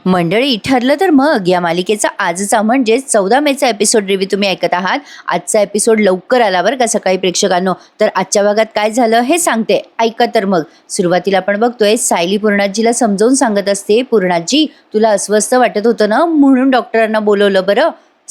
मंडळी, ठरलं तर मग या मालिकेचा आजचा म्हणजेच 14 मेचा एपिसोड रिव्ह्यू तुम्ही ऐकत आहात. आजचा एपिसोड लवकर आला बरं का सकाळी प्रेक्षकांनो. तर आजच्या भागात काय झालं हे सांगते, ऐका तर मग. सुरुवातीला आपण बघतोय सायली पूर्णाजीला समजावून सांगत असते, पूर्णाजी तुला अस्वस्थ वाटत होतं ना म्हणून डॉक्टरांना बोलवलं बरं.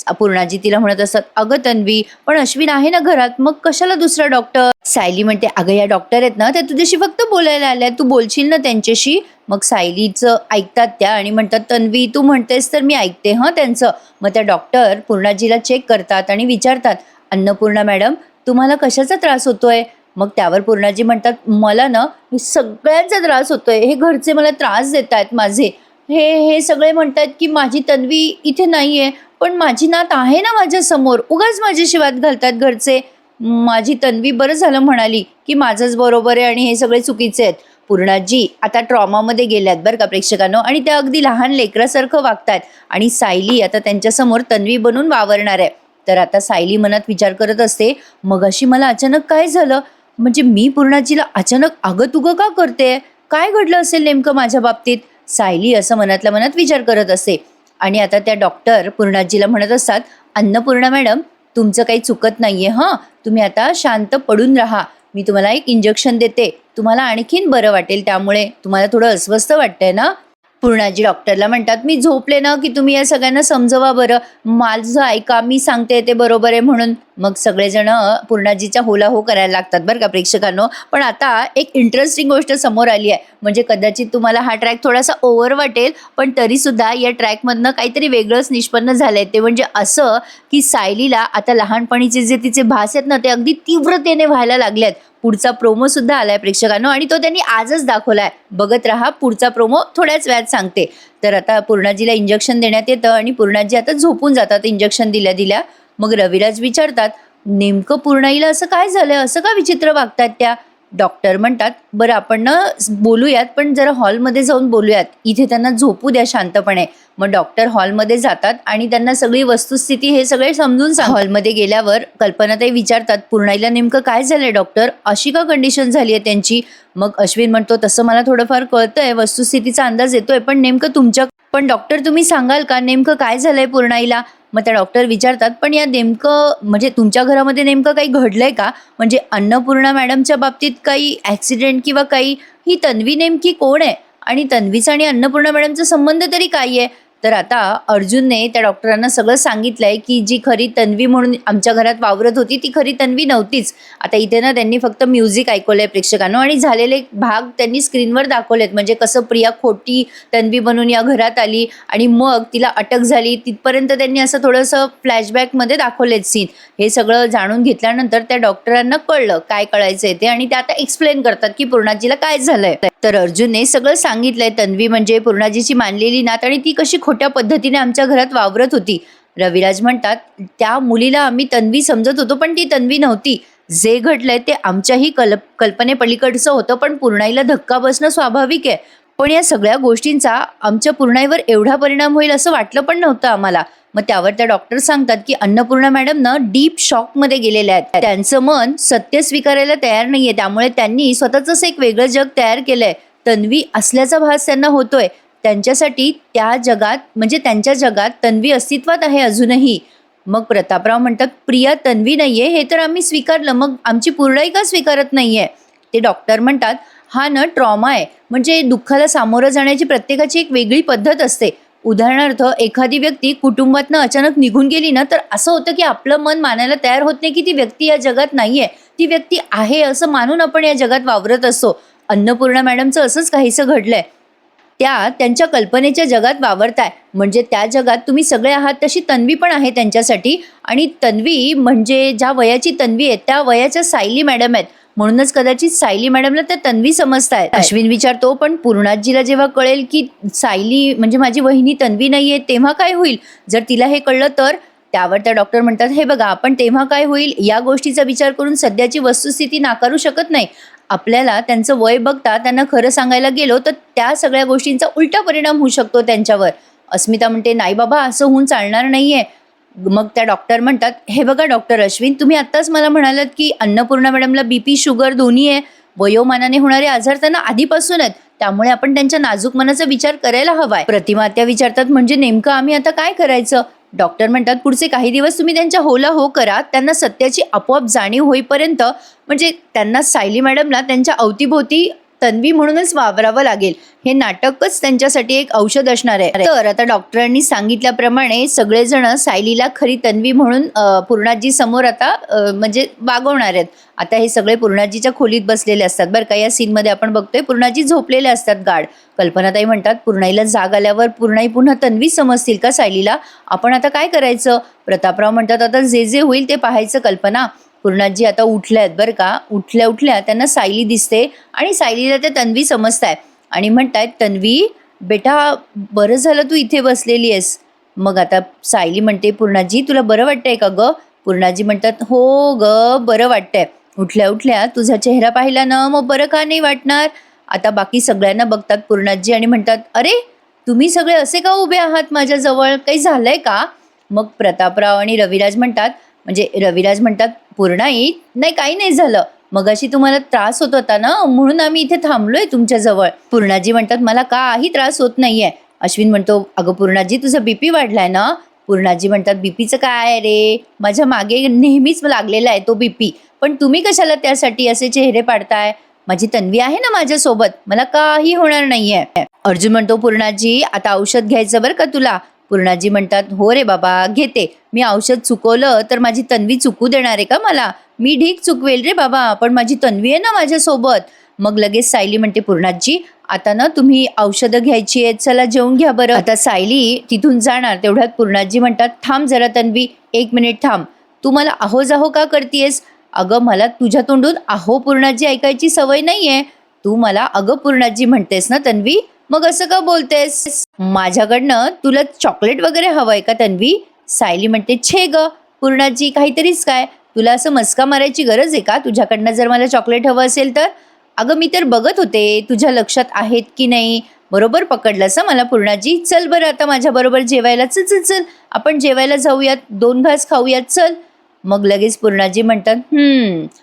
पूर्णाजी तिला म्हणत असतात, अगं तन्वी पण अश्विन आहे ना घरात, मग कशाला दुसरा डॉक्टर. सायली म्हणते, अगं या डॉक्टर आहेत ना त्या तुझ्याशी फक्त बोलायला आल्या, तू बोलशील ना त्यांच्याशी. मग सायलीचं ऐकतात त्या आणि म्हणतात, तन्वी तू म्हणतेस तर मी ऐकते हं त्यांचं. मग त्या डॉक्टर पूर्णाजीला चेक करतात आणि विचारतात, अन्नपूर्णा मॅडम तुम्हाला कशाचा त्रास होतोय. मग त्यावर पूर्णाजी म्हणतात, मला ना सगळ्यांचा त्रास होतोय, हे घरचे मला त्रास देत आहेत माझे. हे हे सगळे म्हणतात की माझी तन्वी इथे नाहीये, पण माझी नात आहे ना माझ्या समोर, उगाच माझ्याशी वाद घालतात घरचे. माझी तन्वी बरं झालं म्हणाली की माझंच बरोबर आहे आणि हे सगळे चुकीचे आहेत. पूर्णाजी आता ट्रॉमामध्ये गेल्यात बरं का प्रेक्षकांनो, आणि त्या अगदी लहान लेकरासारखं वागतात आणि सायली आता त्यांच्यासमोर तन्वी बनून वावरणार आहे. तर आता सायली मनात विचार करत असते, मगाशी मला अचानक काय झालं, म्हणजे मी पूर्णाजीला अचानक अगं का करते, काय घडलं असेल नेमकं माझ्या बाबतीत. सायली असं मनातल्या मनात विचार करत असते. आणि आता त्या डॉक्टर पूर्णाजीला म्हणत असतात, अन्नपूर्णा मॅडम तुमचं काही चुकत नाहीये हं, तुम्ही आता शांत पडून राहा, मी तुम्हाला एक इंजेक्शन देते, तुम्हाला आणखीन बरं वाटेल. त्यामुळे तुम्हाला थोडं अस्वस्थ वाटतंय ना. पूर्णाजी डॉक्टरला म्हणतात, मी झोपले ना की तुम्ही या सगळ्यांना समजवा बरं, माझं ऐका, मी सांगते ते बरोबर आहे म्हणून. मग सगळेजण पूर्णाजीच्या होला हो करायला लागतात बरं का प्रेक्षकांनो. पण आता एक इंटरेस्टिंग गोष्ट समोर आली आहे, म्हणजे कदाचित तुम्हाला हा ट्रॅक थोडासा ओव्हर वाटेल, पण तरीसुद्धा या ट्रॅकमधनं काहीतरी वेगळंच निष्पन्न झालं आहे. ते म्हणजे असं की सायलीला आता लहानपणीचे जे तिचे भास आहेत ना ते अगदी तीव्रतेने व्हायला लागले आहेत. पुढचा प्रोमो सुद्धा आलाय प्रेक्षकांनो आणि तो त्यांनी आजच दाखवलाय. बघत राहा, पुढचा प्रोमो थोड्याच वेळात सांगते. तर आता पूर्णाजीला इंजेक्शन देण्यात येतं आणि पूर्णाजी आता झोपून जातात इंजेक्शन दिल्या. मग रविराज विचारतात, नेमकं पूर्णाईला असं काय झालंय, असं का विचित्र वागतात त्या. डॉक्टर म्हणतात, बरं आपण ना बोलूयात, पण जरा हॉलमध्ये जाऊन बोलूयात, इथे त्यांना झोपू द्या शांतपणे. मग डॉक्टर हॉलमध्ये जातात आणि त्यांना सगळी वस्तुस्थिती हे सगळे समजून सांग. हॉलमध्ये गेल्यावर कल्पनाताई विचारतात, पूर्णाईला नेमकं काय झालंय डॉक्टर, अशी का कंडिशन झाली आहे त्यांची. मग अश्विन म्हणतो, तसं मला थोडंफार कळतंय, वस्तुस्थितीचा अंदाज येतोय, पण डॉक्टर तुम्ही सांगाल का नेमकं काय झालंय पूर्णाईला. मग त्या डॉक्टर विचारतात, पण या नेमकं म्हणजे तुमच्या घरामध्ये नेमकं काही घडलंय का, म्हणजे अन्नपूर्णा मॅडमच्या बाबतीत काही ॲक्सिडेंट किंवा काही, ही तन्वी नेमकी कोण आहे आणि तन्वीचा आणि अन्नपूर्णा मॅडमचा संबंध तरी काय आहे. तर आता अर्जुनने त्या डॉक्टरांना सगळं सांगितलंय की जी खरी तन्वी म्हणून आमच्या घरात वावरत होती ती खरी तन्वी नव्हतीच. आता इथे ना त्यांनी फक्त म्युझिक ऐकवलंय प्रेक्षकांनो आणि झालेले भाग त्यांनी स्क्रीनवर दाखवलेत, म्हणजे कसं प्रिया खोटी तन्वी बनून या घरात आली आणि मग तिला अटक झाली, तिथपर्यंत त्यांनी असं थोडंसं फ्लॅशबॅकमध्ये दाखवलेत सीन. हे सगळं जाणून घेतल्यानंतर त्या डॉक्टरांना कळलं काय कळायचंय ते, आणि ते आता एक्सप्लेन करतात की पूर्णाजीला काय झालंय. तर अर्जुनने सगळं सांगितलंय, तन्वी म्हणजे पूर्णाजीची मानलेली नात आणि ती कशी खोट्या पद्धतीने आमच्या घरात वावरत होती. रविराज म्हणतात, त्या मुलीला आम्ही तन्वी समजत होतो पण ती तन्वी नव्हती. जे घडलंय ते आमच्याही कल्पनेपलीकडचं होतं, पण पूर्णाईला धक्का बसणं स्वाभाविक आहे. पण या सगळ्या गोष्टींचा आमच्या पूर्णाईवर एवढा परिणाम होईल असं वाटलं पण नव्हतं आम्हाला. मग त्यावर त्या डॉक्टर सांगतात की अन्नपूर्णा मॅडम ना डीप शॉकमध्ये गेलेल्या आहेत, त्यांचं मन सत्य स्वीकारायला तयार नाहीये, त्यामुळे त्यांनी स्वतःच एक वेगळं जग तयार केलंय. तन्वी असल्याचा भास त्यांना होतोय, त्यांच्यासाठी त्या जगात म्हणजे त्यांच्या जगात तन्वी अस्तित्वात आहे अजूनही. मग प्रतापराव म्हणतात, प्रिया तन्वी नाहीये हे तर आम्ही स्वीकारलं, मग आमची पूर्णाई का स्वीकारत नाहीये. ते डॉक्टर म्हणतात, हा न ट्रॉमा आहे, म्हणजे दुःखाला सामोरं जाण्याची प्रत्येकाची एक वेगळी पद्धत असते. उदाहरणार्थ एखादी व्यक्ती कुटुंबातनं अचानक निघून गेली ना तर असं होतं की आपलं मन मानायला तयार होत नाही की ती व्यक्ती या जगात नाहीये, ती व्यक्ती आहे असं मानून आपण या जगात वावरत असतो. अन्नपूर्णा मॅडमचं असंच काहीसं घडलंय. त्या त्यांच्या कल्पनेच्या जगात वावरताय, म्हणजे त्या जगात तुम्ही सगळे आहात तशी तन्वी पण आहे त्यांच्यासाठी. आणि तन्वी म्हणजे ज्या वयाची तन्वी आहे त्या वयाच्या सायली मॅडम आहेत, म्हणूनच कदाचित सायली मॅडमला त्या तन्वी समजतायत. अश्विन विचारतो, पण पूर्णाजीला जेव्हा कळेल की सायली म्हणजे माझी वहिनी तन्वी नाहीये तेव्हा काय होईल, जर तिला हे कळलं तर. त्यावर त्या डॉक्टर म्हणतात, हे बघा आपण तेव्हा काय होईल या गोष्टीचा विचार करून सध्याची वस्तुस्थिती नाकारू शकत नाही. आपल्याला त्यांचं वय बघता त्यांना खरं सांगायला गेलो तर त्या सगळ्या गोष्टींचा उलटा परिणाम होऊ शकतो त्यांच्यावर. अस्मिता म्हणते, नाही बाबा असं होऊन चालणार नाहीये. मग त्या डॉक्टर म्हणतात, हे बघा डॉक्टर अश्विन, तुम्ही आत्ताच मला म्हणालात की अन्नपूर्णा मॅडमला बीपी शुगर दोन्ही आहे, वयोमानाने होणारे आजार त्यांना आधीपासून आहेत, त्यामुळे आपण त्यांच्या नाजूक मनाचा विचार करायला हवाय. प्रतिमा आत्या विचारतात म्हणजे नेमकं आम्ही आता काय करायचं? डॉक्टर म्हणतात पुढचे काही दिवस तुम्ही त्यांच्या होला हो करा, त्यांना सत्याची आपोआप जाणीव होईपर्यंत म्हणजे त्यांना सायली मॅडमला त्यांच्या अवतीभोवती तन्वी म्हणूनच वावरावं लागेल. हे नाटकच त्यांच्यासाठी एक औषध असणार आहे. तर आता डॉक्टरांनी सांगितल्याप्रमाणे सगळेजण सायलीला खरी तन्वी म्हणून पूर्णाजी समोर आता म्हणजे वागवणार आहेत. आता हे सगळे पूर्णाजीच्या खोलीत बसलेले असतात बरं का. या सीनमध्ये आपण बघतोय पूर्णाजी झोपलेले असतात गाढ. कल्पनाताई म्हणतात पूर्णाईला जाग आल्यावर पूर्णाई पुन्हा तन्वी समजतील का सायलीला? आपण आता काय करायचं? प्रतापराव म्हणतात आता जे जे होईल ते पाहायचं कल्पना. पूर्णाजी आता उठल्यात बरं का. उठल्या उठल्या त्यांना सायली दिसते आणि सायलीला त्या तन्वी समजताय आणि म्हणतायत तन्वी बेटा बरं झालं तू इथे बसलेली आहेस. मग आता सायली म्हणते पूर्णाजी तुला बरं वाटतंय का ग? पूर्णाजी म्हणतात हो ग बरं वाटतंय. उठल्या उठल्या तुझा चेहरा पाहिला ना मग बरं का नाही वाटणार? आता बाकी सगळ्यांना बघतात पूर्णाजी आणि म्हणतात अरे तुम्ही सगळे असे का उभे आहात माझ्याजवळ? काही झालंय का? मग प्रतापराव आणि रविराज म्हणतात म्हणजे रविराज म्हणतात पूर्णाई नाही काही नाही झालं, मगाशी तुम्हाला त्रास होत होता ना म्हणून आम्ही इथे थांबलोय तुमच्याजवळ. पूर्णाजी म्हणतात मला काही त्रास होत नाहीये. अश्विन म्हणतो अगं पूर्णाजी तुझा बीपी वाढलाय ना? पूर्णाजी म्हणतात बीपीचं काय रे, माझ्या मागे नेहमीच लागलेला आहे तो बीपी, पण तुम्ही कशाला त्यासाठी असे चेहरे पाडताय? माझी तन्वी आहे ना माझ्यासोबत, मला काही होणार नाहीये. अर्जुन म्हणतो पूर्णाजी आता औषध घ्यायचं बरं का तुला. पूर्णाजी म्हणतात हो रे बाबा घेते. मी औषध चुकवलं तर माझी तन्वी चुकू देणार आहे का मला? मी ढीक चुकवेल रे बाबा, पण माझी तन्वी आहे ना माझ्यासोबत. मग लगेच सायली म्हणते पूर्णाजी आता ना तुम्ही औषधं घ्यायची आहेत, चला जेवून घ्या बरं. आता सायली तिथून जाणार तेवढ्यात पूर्णाजी म्हणतात थांब जरा तन्वी, 1 मिनिट थांब. तू मला अहो जाहो का करतेस? अगं मला तुझ्या तोंडून अहो पूर्णाजी ऐकायची सवय नाहीये. तू मला अगं पूर्णाजी म्हणतेस ना तन्वी, मग असं का बोलतेस? माझ्याकडनं तुला चॉकलेट वगैरे हवंय का तन्वी? सायली म्हणते छे ग पूर्णाजी काहीतरीच काय, तुला असं मस्का मारायची गरज आहे का? तुझ्याकडनं जर मला चॉकलेट हवं असेल तर? अगं मी तर बघत होते तुझ्या लक्षात आहेत की नाही. बरोबर पकडलंस मला पूर्णाजी. चल बरं आता माझ्या बरोबर जेवायला, चल चल चल आपण जेवायला जाऊयात, 2 घास खाऊयात चल. मग लगेच पूर्णाजी म्हणतात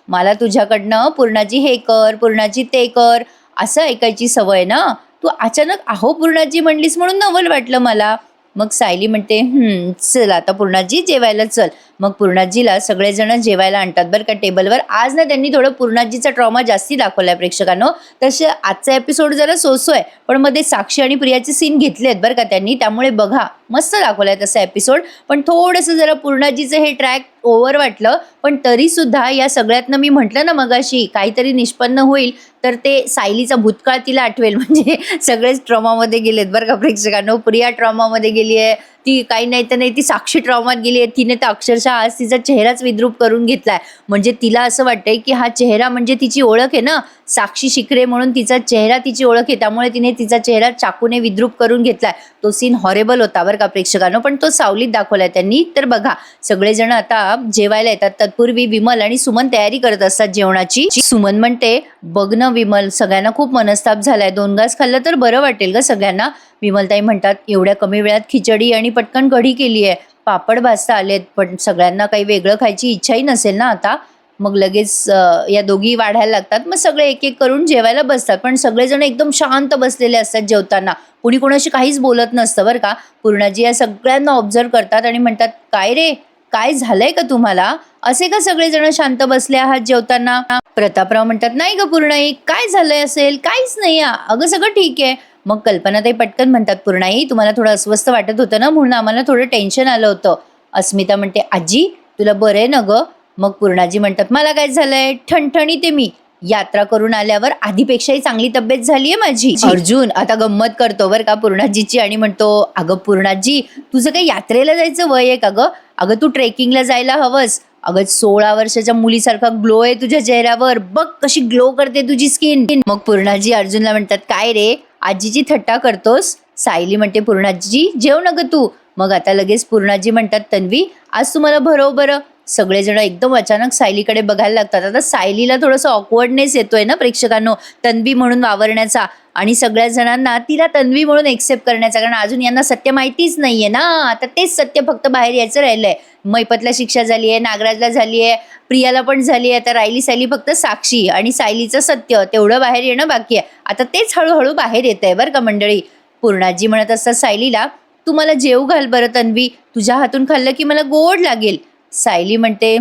मला तुझ्याकडनं पूर्णाजी हे कर पूर्णाजी ते कर असं ऐकायची सवय ना. तू अचानक अहो पूर्णाजी म्हणलीस म्हणून नवल वाटलं मला. मग सायली म्हणते चल आता पूर्णाजी जेवायला चल. मग पूर्णाजीला सगळेजण जेवायला आणतात बरं का टेबलवर. आज ना त्यांनी थोडं पूर्णाजीचा ट्रॉमा जास्ती दाखवलाय प्रेक्षकांनो. तसे आजचा एपिसोड जरा सोसोय, पण मध्ये साक्षी आणि प्रियाचे सीन घेतलेत बरं का त्यांनी, त्यामुळे बघा मस्त दाखवलाय तसा एपिसोड. पण थोडंसं जरा पूर्णाजीचं हे ट्रॅक ओव्हर वाटलं, पण तरी सुद्धा या सगळ्यातनं मी म्हटलं ना मगाशी काहीतरी निष्पन्न होईल, तर ते सायलीचा भूतकाळ तिला आठवेल. म्हणजे सगळेच ट्रॉमामध्ये गेलेत बरं का प्रेक्षकांनो. प्रिया ट्रॉमामध्ये गेली आहे, ती काही नाही तर नाही ती साक्षी ट्रॉमात गेली आहे. तिने तर अक्षरशः आज तिचा चेहराच विद्रूप करून घेतलाय. म्हणजे तिला असं वाटतंय की हा चेहरा म्हणजे तिची ओळख आहे ना, साक्षी शिखरे म्हणून तिचा चेहरा तिची ओळख आहे, त्यामुळे तिने तिचा चेहरा चाकूने विद्रूप करून घेतलाय. तो सीन हॉरेबल होता बरं का प्रेक्षकांनो, पण तो सावलीत दाखवलाय त्यांनी. तर बघा सगळेजण आता जेवायला येतात. तत्पूर्वी विमल आणि सुमन तयारी करत असतात जेवणाची. सुमन म्हणते बघ ना विमल सगळ्यांना खूप मनस्ताप झालाय, 2 घास खाल्लं तर बरं वाटेल ग सगळ्यांना. विमलताई म्हणतात एवढ्या कमी वेळात खिचडी आणि पटकन कढी केली आहे, पापड भाजता आलेत, पण सगळ्यांना काही वेगळं खायची इच्छाही नसेल ना आता. मग लगेच या दोघी वाढायला लागतात. मग सगळे एक एक करून जेवायला बसतात, पण सगळेजण एकदम शांत बसलेले असतात जेवताना. कुणी कोणाशी काहीच बोलत नसतं बरं का. पूर्णाजी या सगळ्यांना ऑब्झर्व करतात आणि म्हणतात काय रे काय झालंय का तुम्हाला, असे का सगळेजण शांत बसले आहात जेवताना? प्रतापराव म्हणतात नाही ग पूर्णाई काय झालंय असेल, काहीच नाही अगं सगळं ठीक आहे. मग कल्पनाताई पटकन म्हणतात पूर्णाई तुम्हाला थोडं अस्वस्थ वाटत होतं ना म्हणून आम्हाला थोडं टेन्शन आलं होतं. अस्मिता म्हणते आजी तुला बरं आहे ना ग? मग पूर्णाजी म्हणतात मला काय झालंय, ठणठणीत आहे मी, यात्रा करून आल्यावर आधीपेक्षाही चांगली तब्येत झालीये माझी. अर्जुन आता गंमत करतो बरं का पूर्णाजीची आणि म्हणतो अगं पूर्णाजी तुझं काही यात्रेला जायचं वय आहे का ग? अगं तू ट्रेकिंगला जायला हवंस. अगं 16 वर्षाच्या मुलीसारखा ग्लो आहे तुझ्या चेहऱ्यावर, बघ कशी ग्लो करते तुझी स्किन. मग पूर्णाजी अर्जुनला म्हणतात काय रे आजीची थट्टा करतोस? सायली म्हणते पूर्णाजी जेव ना ग तू. मग आता लगेच पूर्णाजी म्हणतात तन्वी आज तुम्हाला बरोबर सगळेजण एकदम अचानक सायलीकडे बघायला लागतात. आता सायलीला थोडंसं ऑकवर्डनेस येतोय ना प्रेक्षकांनो, तन्वी म्हणून वावरण्याचा आणि सगळ्या जणांना तिला तन्वी म्हणून एक्सेप्ट करण्याचा, कारण अजून यांना सत्य माहितीच नाहीये ना. आता तेच सत्य फक्त बाहेर यायचं राहिलंय. मैपतला शिक्षा झाली आहे, नागराजला झाली आहे, प्रियाला पण झाली आहे. आता राहिली सायली फक्त साक्षी आणि सायलीचं सत्य तेवढं बाहेर येणं बाकी आहे. आता तेच हळूहळू बाहेर येत आहे बरं का मंडळी. पूर्णाजी म्हणत असतात सायलीला, तू मला जेव घाल बरं तन्वी, तुझ्या हातून खाल्लं की मला गोड लागेल. सायली म्हणते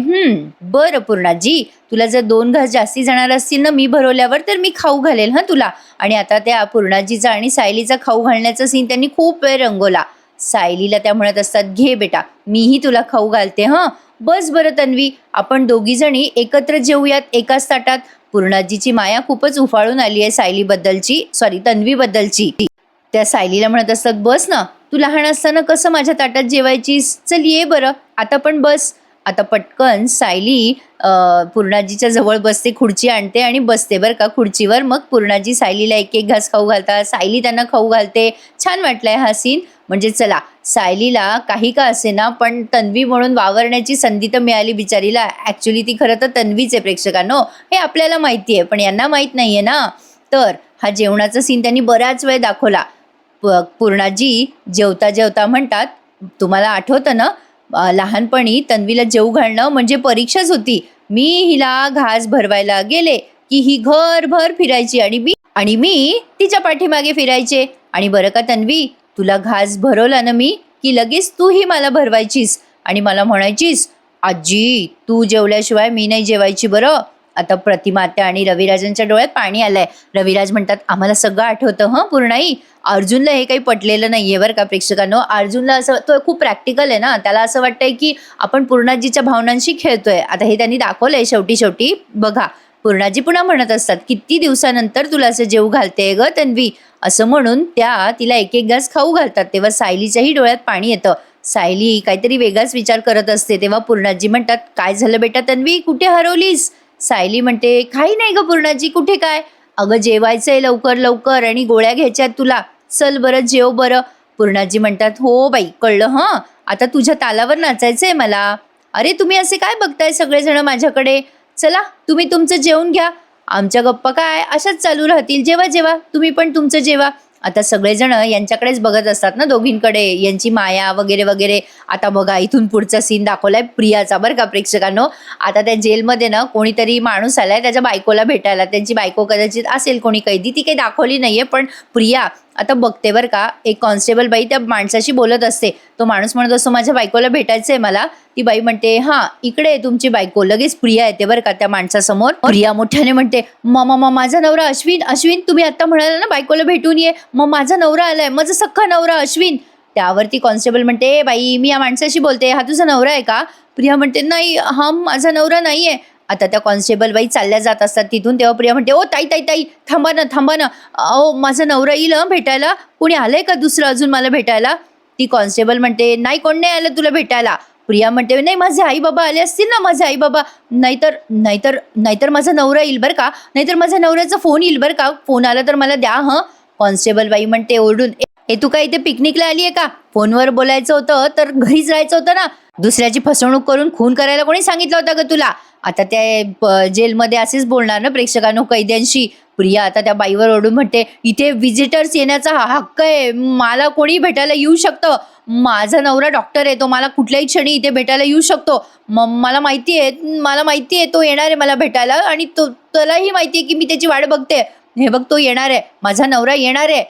बरं पूर्णाजी, तुला जर 2 घास जास्ती जाणार असतील ना मी भरवल्यावर, तर मी खाऊ घालेल तुला. आणि आता त्या पूर्णाजीचा आणि सायलीचा खाऊ घालण्याचा सीन त्यांनी खूप वेळ रंगवला. सायलीला त्या म्हणत असतात, घे बेटा, मीही तुला खाऊ घालते. बस बरं तन्वी, आपण दोघी जणी एकत्र जेवूयात एकाच ताटात. पूर्णाजीची माया खूपच उफाळून आली आहे सायलीबद्दलची, सॉरी तन्वीबद्दलची. त्या सायलीला म्हणत असतात, बस ना, तू लहान असताना कसं माझ्या ताटात जेवायचीस, चल ये बरं आता पण बस. आता पटकन सायली पूर्णाजीच्या जवळ बसते, खुर्ची आणते आणि बसते बरं का खुर्चीवर. मग पूर्णाजी सायलीला एक एक घास खाऊ घालतात, सायली त्यांना खाऊ घालते. छान वाटलाय हा सीन. म्हणजे चला, सायलीला काही का असेना पण तन्वी म्हणून वावरण्याची संधी तर मिळाली बिचारीला. ॲक्च्युली ती खरं तर तन्वीच आहे प्रेक्षकांनो, हे आपल्याला माहिती आहे, पण यांना माहीत नाहीये ना. तर हा जेवणाचा सीन त्यांनी बराच वेळ दाखवला. पूर्णाजी जेवता जेवता म्हणतात, तुम्हाला आठवतं ना, लहानपणी तन्वीला जेवू घालणं म्हणजे परीक्षाच होती. मी हिला घास भरवायला गेले की ही घरभर फिरायची आणि मी तिच्या पाठीमागे फिरायचे. आणि बरं का तन्वी, तुला घास भरवला ना मी की लगेच तूही मला भरवायचीस आणि मला म्हणायचीस, आजी तू जेवल्याशिवाय मी नाही जेवायची बरं. आता प्रतिमा आत्या आणि रविराजांच्या डोळ्यात पाणी आलंय. रविराज म्हणतात, आम्हाला सगळं आठवतं पूर्णाई. अर्जुनला हे काही पटलेलं नाहीये बरं का प्रेक्षकांनो. अर्जुनला असं, तो खूप प्रॅक्टिकल आहे ना, त्याला असं वाटतंय की आपण पूर्णाजीच्या भावनांशी खेळतोय. आता हे त्यांनी दाखवलंय शेवटी बघा. पूर्णाजी पुन्हा म्हणत असतात, किती दिवसानंतर तुला असं जेवू घालते ग तन्वी, असं म्हणून त्या तिला एक एक घास खाऊ घालतात. तेव्हा सायलीच्याही डोळ्यात पाणी येतं. सायली काहीतरी वेगळाच विचार करत असते. तेव्हा पूर्णाजी म्हणतात, काय झालं बेटा तन्वी, कुठे हरवलीस? सायली म्हणते, काही नाही ग पूर्णाजी, कुठे काय, अगं जेवायचंय लवकर लवकर आणि गोळ्या घ्यायच्यात तुला, चल बरं जेव बरं. पूर्णाजी म्हणतात, हो बाई कळलं, आता तुझ्या तालावर नाचायचंय मला. अरे तुम्ही असे काय बघताय सगळेजण माझ्याकडे, चला तुम्ही तुमचं जेवून घ्या, आमच्या गप्पा काय अशाच चालू राहतील, जेवा जेवा तुम्ही पण तुमचं जेवा. आता सगळेजण यांच्याकडेच बघत असतात ना, दोघींकडे, यांची माया वगैरे वगैरे. आता बघा, इथून पुढचा सीन दाखवलाय प्रियाचा बरं का प्रेक्षकांनो. आता त्या जेलमध्ये ना कोणीतरी माणूस आलाय त्याच्या बायकोला भेटायला. त्यांची बायको कदाचित असेल कोणी कैदी, ती काही दाखवली नाहीये, पण प्रिया आता बघते बरं का. एक कॉन्स्टेबल बाई त्या माणसाशी बोलत असते. तो माणूस म्हणत असतो, माझ्या बायकोला भेटायचंय मला. ती बाई म्हणते, इकडे तुमची बायको. लगेच प्रिया येते बरं का त्या माणसासमोर. प्रिया मोठ्याने म्हणते, मामा माझा नवरा अश्विन, अश्विन तुम्ही आता म्हणाला ना बायकोला भेटून ये, मग माझा नवरा आलाय, माझा सख्खा नवरा अश्विन. त्यावरती कॉन्स्टेबल म्हणते, बाई मी या माणसाशी बोलते, हा तुझा नवरा आहे का? प्रिया म्हणते, नाही हा माझा नवरा नाहीये. आता त्या कॉन्स्टेबल बाई चालल्या जात असतात तिथून. तेव्हा प्रिया म्हणते, ओ ताई ताई ताई थांबा ना, अहो माझा नवरा येईल भेटायला, कोणी आलंय का दुसरं अजून मला भेटायला? ती कॉन्स्टेबल म्हणते, नाही कोण नाही आलं तुला भेटायला. प्रिया म्हणते, नाही माझे आई बाबा आले असतील ना, माझे आई बाबा, नाहीतर माझा नवरा येईल बरं का, नाहीतर माझ्या नवऱ्याचा फोन येईल बरं का, फोन आला तर मला द्या. कॉन्स्टेबल बाई म्हणते ओरडून, हे तू काय इथे पिकनिकला आली आहे का? फोनवर बोलायचं होतं तर घरीच राहायचं होतं ना. दुसऱ्याची फसवणूक करून खून करायला कोणी सांगितलं होतं ग तुला? आता त्या जेलमध्ये असेच बोलणार ना प्रेक्षकांनो कैद्यांशी. प्रिया आता त्या बाईवर ओरडून म्हणते, इथे विजिटर्स येण्याचा हक्क आहे, मला कोणी भेटायला येऊ शकतं, माझा नवरा डॉक्टर आहे, तो मला कुठल्याही क्षणी इथे भेटायला येऊ शकतो. मला माहिती आहे तो येणार आहे मला भेटायला, आणि त्यालाही माहिती आहे की मी त्याची वाट बघते. हे बघ तो येणार आहे, माझा नवरा येणार आहे.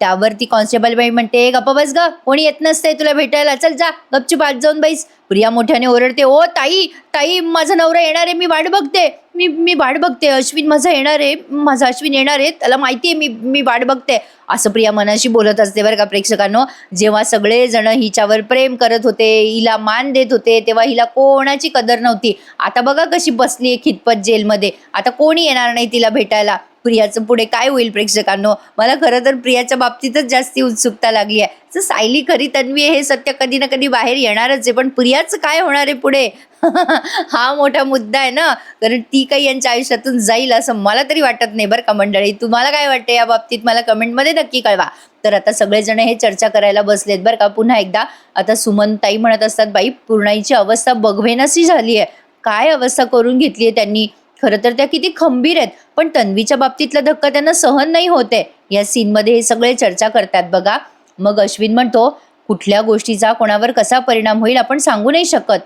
त्यावरती कॉन्स्टेबल बाई म्हणते, गप्पा बस ग, कोणी येत नसते तुला भेटायला, चल जा गपचूप आत जाऊन बैस. प्रिया मोठ्याने ओरडते, ओ ताई माझा नवरा येणार आहे, मी वाट बघते, मी वाट बघते, अश्विन माझा येणार आहे, माझा अश्विन येणार आहे, त्याला माहिती आहे मी वाट बघते. असं प्रिया मनाशी बोलत असते बरं का प्रेक्षकांनो. जेव्हा सगळेजण हिच्यावर प्रेम करत होते, हिला मान देत होते, तेव्हा हिला कोणाची कदर नव्हती. आता बघा कशी बसली आहे खितपत जेलमध्ये, आता कोणी येणार नाही तिला भेटायला. प्रियाचं पुढे काय होईल प्रेक्षकांनो. मला खरं तर प्रियाच्या बाबतीतच जास्ती उत्सुकता लागली आहे. तर सायली खरी तन्वी आहे हे सत्य कधी ना कधी बाहेर येणारच आहे, पण प्रियाचं काय होणार आहे पुढे हा मोठा मुद्दा आहे ना. कारण ती काही यांच्या आयुष्यातून जाईल असं मला तरी वाटत नाही बरं का मंडळी. तुम्हाला काय वाटतं या बाबतीत मला कमेंटमध्ये नक्की कळवा. तर आता सगळेजण हे चर्चा करायला बसलेत बरं का पुन्हा एकदा. आता सुमनताई म्हणत असतात, बाई पूर्णाईची अवस्था बघवेनाशी झाली आहे. काय अवस्था करून घेतली आहे त्यांनी. खरं तर त्या किती खंबीर आहेत, पण तन्वीच्या बाबतीतला धक्का त्यांना सहन नाही होते. या सीनमध्ये हे सगळे चर्चा करतात बघा. मग अश्विन म्हणतो, कुठल्या गोष्टीचा कोणावर कसा परिणाम होईल आपण सांगू नाही शकत,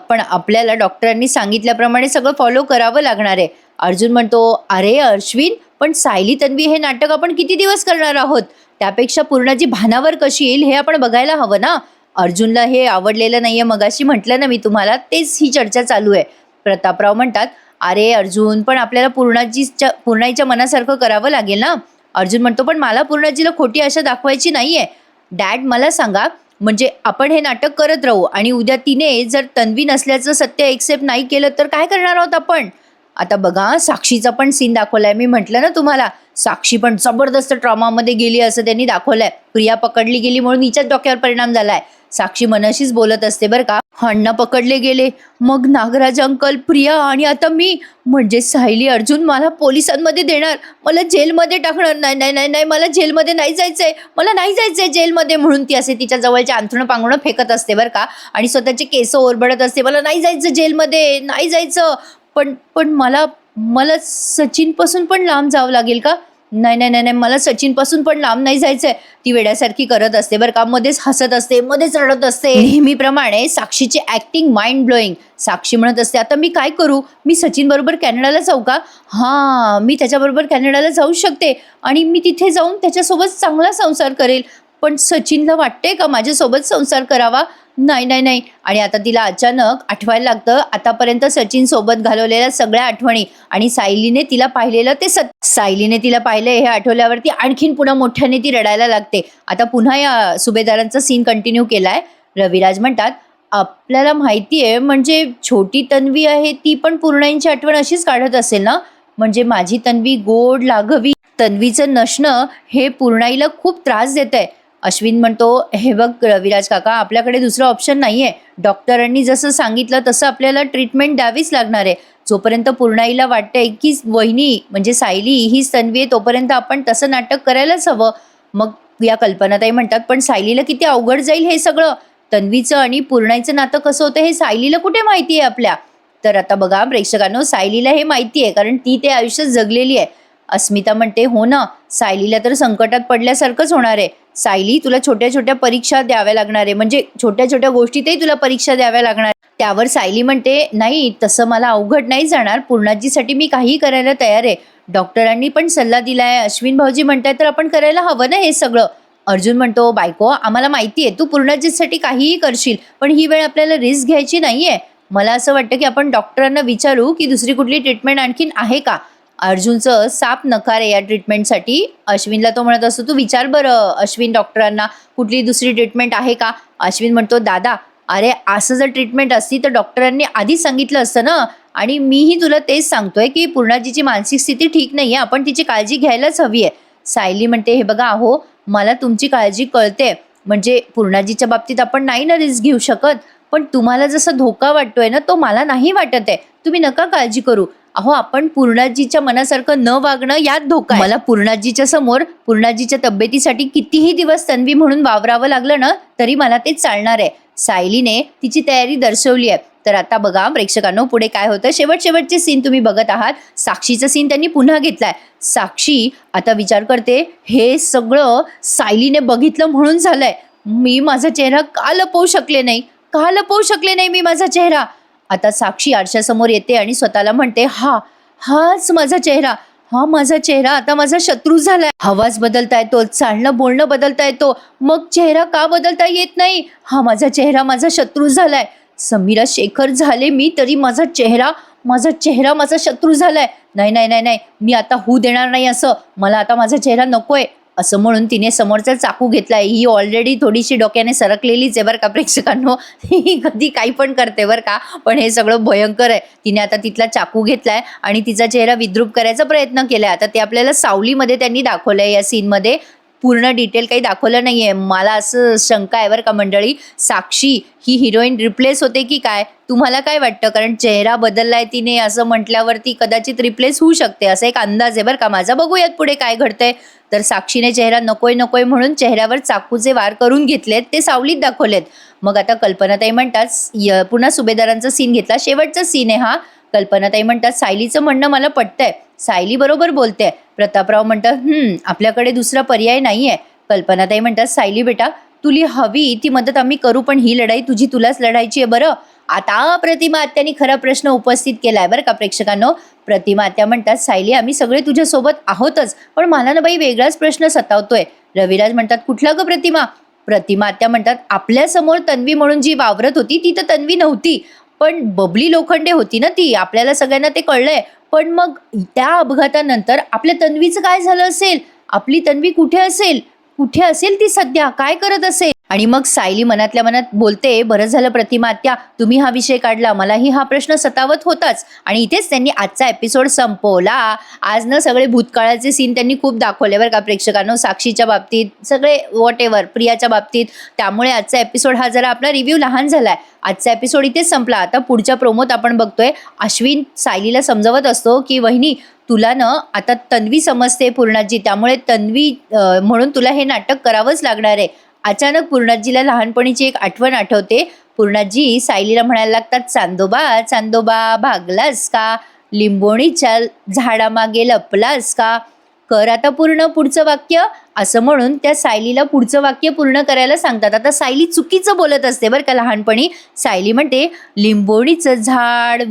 पण आपल्याला डॉक्टरांनी सांगितल्याप्रमाणे सगळं फॉलो करावं लागणार आहे. अर्जुन म्हणतो, अरे अश्विन, पण सायली तन्वी हे नाटक आपण किती दिवस करणार आहोत. त्यापेक्षा पूर्णाची भानावर कशी येईल हे आपण बघायला हवं ना. अर्जुनला हे आवडलेलं नाहीये, मगाशी म्हटलं ना मी तुम्हाला, तेच ही चर्चा चालू आहे. प्रतापराव म्हणतात, अरे अर्जुन, पण आपल्याला पूर्णाईच्या मनासारखं करावं लागेल ना. अर्जुन म्हणतो, पण मला पूर्णाजीला खोटी आशा दाखवायची नाहीये. डॅड मला सांगा, म्हणजे आपण हे नाटक करत राहू आणि उद्या तिने जर तन्वी नसल्याचं सत्य एक्सेप्ट नाही केलं तर काय करणार आहोत आपण. आता बघा साक्षीचा पण सीन दाखवलाय. मी म्हटलं ना तुम्हाला, साक्षी पण जबरदस्त ट्रॉमामध्ये गेली असं त्यांनी दाखवलंय. प्रिया पकडली गेली म्हणून हिच्याच डोक्यावर परिणाम झालाय. साक्षी मनाशीच बोलत असते बरं का. अण्णा पकडले गेले, मग नागराज अंकल, प्रिया आणि आता मी, म्हणजे सायली अर्जुन मला पोलिसांमध्ये देणार, मला जेलमध्ये टाकणार. नाही नाही नाही नाही, मला जेलमध्ये नाही जायचंय, मला नाही जायचंय जेलमध्ये, म्हणून ती असे तिच्या जवळच्या अंथरुण पांघरुणं फेकत असते बरं का. आणि स्वतःचे केस ओरबडत असते, मला नाही जायचं जेलमध्ये, नाही जायचं. पण पण मला मला सचिनपासून पण लांब जावं लागेल का. नाही नाही नाही नाही, मला सचिनपासून पण लांब नाही जायचंय. ती वेड्यासारखी करत असते बरं का. मध्येच हसत असते, मध्येच रडत असते. नेहमीप्रमाणे साक्षीची ऍक्टिंग माइंड ब्लोईंग. साक्षी म्हणत असते, आता मी काय करू, मी सचिन बरोबर कॅनडाला जाऊ का. हां, मी त्याच्याबरोबर कॅनडाला जाऊ शकते आणि मी तिथे जाऊन त्याच्यासोबत चांगला संसार करेल. पण सचिनला वाटते का माझ्यासोबत संसार करावा. नाही नाही नाही. आणि आता तिला अचानक आठवायला लागतं आतापर्यंत सचिन सोबत घालवलेल्या सगळ्या आठवणी आणि सायलीने तिला पाहिलेलं ते सायलीने तिला पाहिलंय हे आठवल्यावरती आणखीन पुन्हा मोठ्याने ती रडायला लागते. आता पुन्हा या सुभेदारांचा सीन कंटिन्यू केलाय. रविराज म्हणतात, आपल्याला माहिती आहे, म्हणजे छोटी तन्वी आहे ती पण पूर्णाईंची आठवण अशीच काढत असेल ना. म्हणजे माझी तन्वी गोड लाघवी, तन्वीचं नसणं हे पूर्णाईला खूप त्रास देत आहे. अश्विन म्हणतो, हे बघ रविराज काका, आपल्याकडे दुसरं ऑप्शन नाहीये. डॉक्टरांनी जसं सांगितलं तसं आपल्याला ट्रीटमेंट द्यावीच लागणार आहे. जोपर्यंत पूर्णाईला वाटतंय की वहिनी म्हणजे सायली हीच तन्वी आहे, तोपर्यंत आपण तसं नाटक करायलाच हवं. मग या कल्पनाताई म्हणतात, पण सायलीला किती अवघड जाईल हे सगळं. तन्वीचं आणि पूर्णाईचं नातं कसं होतं हे सायलीला कुठे माहिती आहे आपल्या. तर आता बघा प्रेक्षकांनो, सायलीला हे माहिती आहे, कारण ती ते आयुष्यात जगलेली आहे. अस्मिता म्हणते, हो ना, सायलीला तर संकटात पडल्यासारखंच होणार आहे. सायली, तुला छोट्या छोट्या परीक्षा द्याव्या लागणार आहे, म्हणजे छोट्या छोट्या गोष्टीतही तुला परीक्षा द्याव्या लागणार. त्यावर सायली म्हणते, नाही तसं मला अवघड नाही जाणार, पूर्णाजीसाठी मी काहीही करायला तयार आहे. डॉक्टरांनी पण सल्ला दिलाय, अश्विन भाऊजी म्हणताय, तर आपण करायला हवं ना हे सगळं. अर्जुन म्हणतो, बायको आम्हाला माहिती आहे तू पूर्णाजीसाठी काहीही करशील, पण ही वेळ आपल्याला रिस्क घ्यायची नाहीये. मला असं वाटतं की आपण डॉक्टरांना विचारू की दुसरी कुठली ट्रीटमेंट आणखीन आहे का. अर्जुनचं साप नकार आहे या ट्रीटमेंटसाठी. अश्विनला तो म्हणत असतो, तू विचार बरं अश्विन डॉक्टरांना कुठली दुसरी ट्रीटमेंट आहे का. अश्विन म्हणतो, दादा अरे असं जर ट्रीटमेंट असती तर डॉक्टरांनी आधी सांगितलं असतं ना. आणि मीही तुला तेच सांगतोय की पूर्णाजीची मानसिक स्थिती ठीक नाहीये, आपण तिची काळजी घ्यायलाच हवी आहे. सायली म्हणते, हे बघा अहो, मला तुमची काळजी कळते, म्हणजे पूर्णाजीच्या बाबतीत आपण नाही ना रिस्क घेऊ शकत, पण तुम्हाला जसा धोका वाटतोय ना तो मला नाही वाटत आहे. तुम्ही नका काळजी करू. अहो, आपण पूर्णाजीच्या मनासारखं न वागणं यात धोका आहे. मला पूर्णाजीच्या समोर पूर्णाजीच्या तब्येतीसाठी कितीही दिवस तन्वी म्हणून वावरावं लागलं ना तरी मला ते चालणार आहे. सायलीने तिची तयारी दर्शवली आहे. तर आता बघा प्रेक्षकांनो पुढे काय होतं. शेवटचे सीन तुम्ही बघत आहात. साक्षीचा सीन त्यांनी पुन्हा घेतलाय. साक्षी आता विचार करते, हे सगळं सायलीने बघितलं म्हणून झालंय. मी माझा चेहरा का लपवू शकले नाही मी माझा चेहरा. आता साक्षी आरशासमोर येते आणि स्वतःला म्हणते, हाच माझा चेहरा आता माझा शत्रू झालाय. आवाज बदलता येतो, चालणं बोलणं बदलता येतो, मग चेहरा का बदलता येत नाही. हा माझा चेहरा माझा शत्रू झालाय. समीरा शेखर झाले मी तरी माझा चेहरा माझा शत्रू झालाय. नाही, मी आता होऊ देणार नाही असं. मला आता माझा चेहरा नकोय. असं म्हणून तिने समोरचा चाकू घेतलाय. ही ऑलरेडी थोडीशी डोक्याने सरकलेलीच आहे बरं का प्रेक्षकांनो. ही कधी काही पण करते बरं का, पण हे सगळं भयंकर आहे. तिने आता तिथला चाकू घेतलाय आणि तिचा चेहरा विद्रूप करायचा प्रयत्न केलाय. आता ते आपल्याला सावलीमध्ये त्यांनी दाखवलंय या सीनमध्ये. पूर्ण डिटेल काही दाखवलं नाहीये. मला असं शंका आहे बरं का मंडळी, साक्षी ही हिरोईन रिप्लेस होते की काय? तुम्हाला काय वाटतं? कारण चेहरा बदललाय तिने असं म्हटल्यावरती कदाचित रिप्लेस होऊ शकते, असा एक अंदाज आहे बरं का माझा. बघूयात पुढे काय घडतंय. तर साक्षीने चेहरा नकोय नकोय म्हणून चेहऱ्यावर चाकूचे वार करून घेतलेत, ते सावलीत दाखवलेत. मग आता कल्पनाताई म्हणतात, पुन्हा सुभेदारांचा सीन घेतला, शेवटचा सीन आहे हा. कल्पनाताई म्हणतात, सायलीचं म्हणणं मला पटतंय, सायली बरोबर बोलते. प्रतापराव म्हणतात, आपल्याकडे दुसरा पर्याय नाहीये. कल्पनाताई म्हणतात, सायली बेटा तुला हवी ती मदत आम्ही करू, पण ही लढाई तुझी तुलाच लढायची आहे बरं. आता प्रतिमा आत्यांनी खरा प्रश्न उपस्थित केलाय बरं का प्रेक्षकांनो. प्रतिमा आत्या म्हणतात, सायली आम्ही सगळे तुझ्यासोबत आहोतच, पण मला ना बाई वेगळाच प्रश्न सतावतोय. रविराज म्हणतात, कुठला ग प्रतिमा? प्रतिमा आत्या म्हणतात, आपल्या समोर तन्वी म्हणून जी वावरत होती ती तर तन्वी नव्हती, पण बबली लोखंडे होती ना ती. आपल्याला सगळ्यांना ते कळलंय. पण मग त्या अपघातानंतर आपल्या तन्वीचं काय झालं असेल? आपली तन्वी कुठे असेल? कुठे असेल ती सध्या? काय करत असेल? आणि मग सायली मनातल्या मनात बोलते, बरं झालं प्रतिमा आत्या तुम्ही हा विषय काढला, मलाही हा प्रश्न सतावत होताच. आणि इथेच त्यांनी आजचा एपिसोड संपवला. आज ना सगळे भूतकाळाचे सीन त्यांनी खूप दाखवले बरं का प्रेक्षकांनो, साक्षीच्या बाबतीत सगळे वॉट एव्हर, प्रियाच्या बाबतीत. त्यामुळे आजचा एपिसोड हा जरा आपला रिव्ह्यू लहान झालाय. आजचा एपिसोड इथेच संपला. आता पुढच्या प्रोमोत आपण बघतोय अश्विन सायलीला समजवत असतो की वहिनी तुला ना आता तन्वी समजते पूर्णाजी, त्यामुळे तन्वी म्हणून तुला हे नाटक करावंच लागणार आहे. अचानक पूर्णाजीला लहानपणीची एक आठवण आठवते. पूर्णाजी सायलीला म्हणायला लागतात, चांदोबा चांदोबा भागलास का? लिंबोणीच्या झाडामागे लपलास का? कर आता पूर्ण पुढचं वाक्य, असं म्हणून त्या सायलीला पुढचं वाक्य पूर्ण करायला सांगतात. आता सायली चुकीचं बोलत असते बरं का लहानपणी. सायली म्हणते, लिंबोणीचं झाड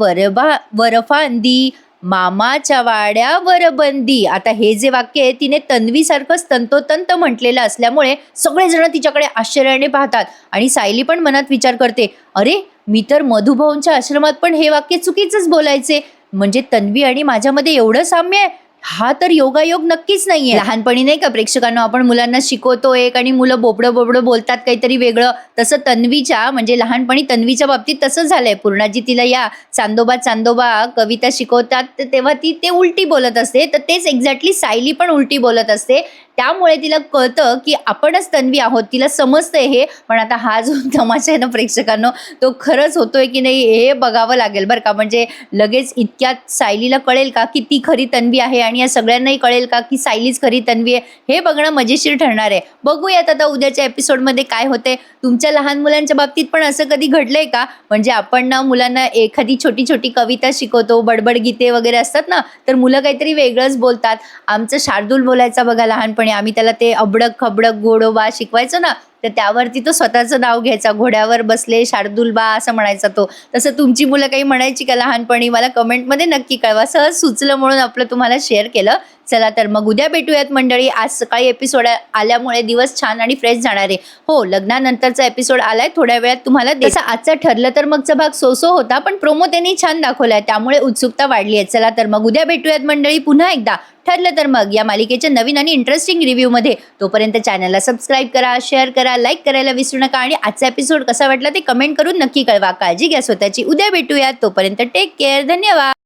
वरफांदी मामाच्या वाड्यावर बंदी. आता हे जे वाक्य आहे तिने तन्वीसारखंच तंतोतंत म्हटलेलं असल्यामुळे सगळेजण तिच्याकडे आश्चर्याने पाहतात. आणि सायली पण मनात विचार करते, अरे मी तर मधुभाऊंच्या आश्रमात पण हे वाक्य चुकीचंच बोलायचे, म्हणजे तन्वी आणि माझ्यामध्ये एवढं साम्य आहे. हा तर योगायोग नक्कीच नाहीये. लहानपणी नाही का प्रेक्षकांनो आपण मुलांना शिकवतो एक आणि मुलं बोबडं बोबडं बोलतात काहीतरी वेगळं, तसं तन्वीच्या म्हणजे लहानपणी तन्वीच्या बाबतीत तसंच झालंय. पूर्णाजी तिला या चांदोबा चांदोबा कविता शिकवतात तेव्हा ती ते उलटी बोलत असते, तर तेच एक्झॅक्टली सायली पण उलटी बोलत असते. त्यामुळे तिला कळतं की आपणच तन्वी आहोत, तिला समजतंय हे. पण आता हा जो तमाशा आहे ना प्रेक्षकांनो, तो खरंच होतोय की नाही हे बघावं लागेल बरं का. म्हणजे लगेच इतक्यात सायलीला कळेल का की ती खरी तन्वी आहे आणि या सगळ्यांनाही कळेल का की सायलीच खरी तन्वी आहे? हे बघणं मजेशीर ठरणार आहे. बघूयात आता उद्याच्या एपिसोडमध्ये काय होते. तुमच्या लहान मुलांच्या बाबतीत पण असं कधी घडलंय का? म्हणजे आपण ना मुलांना एखादी छोटी छोटी कविता शिकवतो, बडबड गीते वगैरे असतात ना, तर मुलं काहीतरी वेगळंच बोलतात. आमचं शार्दूल बोलायचा बघा लहानपणी, आम्ही त्याला ते अबडक खबडक गोडोबा शिकवायचो ना, तर त्यावरती तो स्वतःचं नाव घ्यायचा, घोड्यावर बसले शार्दूलबा असं म्हणायचा तो. तसं तुमची मुलं काही म्हणायची का लहानपणी? मला कमेंटमध्ये नक्की कळवा. सहज सुचलं म्हणून आपलं तुम्हाला शेअर केलं. चला तर मग उद्या भेटूयात मंडळी. आज सकाळी एपिसोड आल्यामुळे दिवस छान आणि फ्रेश जाणार आहे. हो, लग्नानंतरचा एपिसोड आलाय थोड्या वेळात तुम्हाला. तसं आजचा ठरलं तर मगचा भाग सो होता, पण प्रोमो त्यांनी छान दाखवलाय त्यामुळे उत्सुकता वाढली आहे. चला तर मग उद्या भेटूयात मंडळी पुन्हा एकदा. ठरलं तर मग या मालिकेच्या नवीन आणि इंटरेस्टिंग रिव्ह्यूमध्ये. तोपर्यंत चॅनलला सबस्क्राईब करा, शेअर करा, लाईक करायला विसरू नका आणि आजचा एपिसोड कसा वाटला ते कमेंट करून नक्की कळवा. काळजी घ्या स्वतःची. उद्या भेटूयात. तोपर्यंत टेक केअर. धन्यवाद.